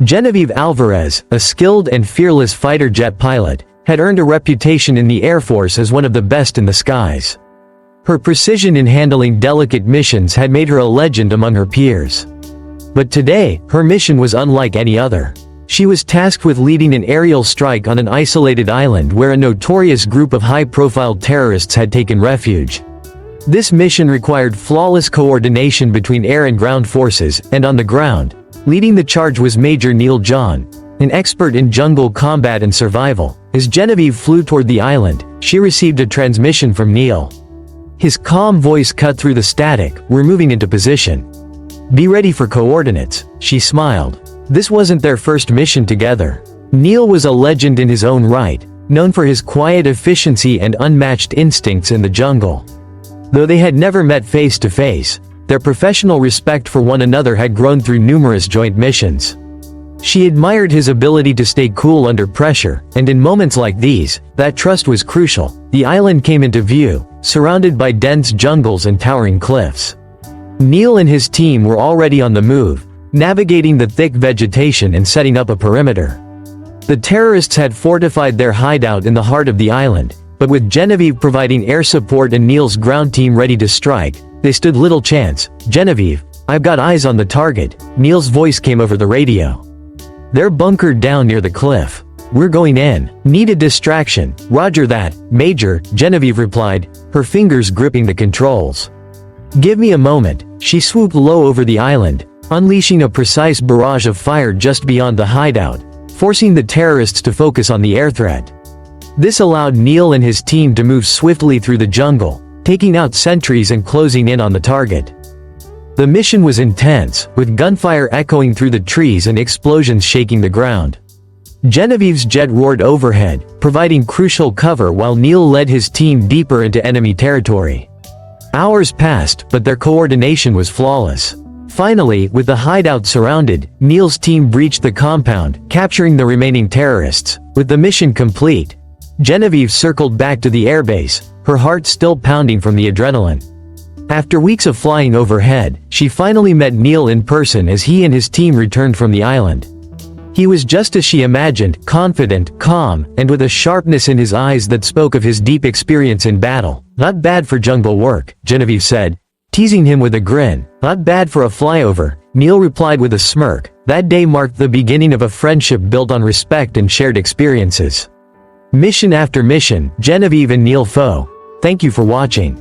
Genevieve Alvarez, a skilled and fearless fighter jet pilot, had earned a reputation in the Air Force as one of the best in the skies. Her precision in handling delicate missions had made her a legend among her peers. But today, her mission was unlike any other. She was tasked with leading an aerial strike on an isolated island where a notorious group of high-profile terrorists had taken refuge. This mission required flawless coordination between air and ground forces, and on the ground, leading the charge was Major Neil John, an expert in jungle combat and survival. As Genevieve flew toward the island, she received a transmission from Neil. His calm voice cut through the static. "We're moving into position. Be ready for coordinates," she smiled. This wasn't their first mission together. Neil was a legend in his own right, known for his quiet efficiency and unmatched instincts in the jungle. Though they had never met face to face, their professional respect for one another had grown through numerous joint missions. She admired his ability to stay cool under pressure, and in moments like these, that trust was crucial. The island came into view, surrounded by dense jungles and towering cliffs. Neil and his team were already on the move, navigating the thick vegetation and setting up a perimeter. The terrorists had fortified their hideout in the heart of the island, but with Genevieve providing air support and Neil's ground team ready to strike, they stood little chance. "Genevieve, I've got eyes on the target," Neil's voice came over the radio. "They're bunkered down near the cliff. We're going in. Need a distraction." "Roger that, Major," Genevieve replied, her fingers gripping the controls. "Give me a moment." She swooped low over the island, unleashing a precise barrage of fire just beyond the hideout, forcing the terrorists to focus on the air threat. This allowed Neil and his team to move swiftly through the jungle, taking out sentries and closing in on the target. The mission was intense, with gunfire echoing through the trees and explosions shaking the ground. Genevieve's jet roared overhead, providing crucial cover while Neil led his team deeper into enemy territory. Hours passed, but their coordination was flawless. Finally, with the hideout surrounded, Neil's team breached the compound, capturing the remaining terrorists. With the mission complete, Genevieve circled back to the airbase, her heart still pounding from the adrenaline. After weeks of flying overhead, she finally met Neil in person as he and his team returned from the island. He was just as she imagined, confident, calm, and with a sharpness in his eyes that spoke of his deep experience in battle. "Not bad for jungle work," Genevieve said, teasing him with a grin. "Not bad for a flyover," Neil replied with a smirk. That day marked the beginning of a friendship built on respect and shared experiences. Mission after mission, Genevieve and Neil Foe. Thank you for watching.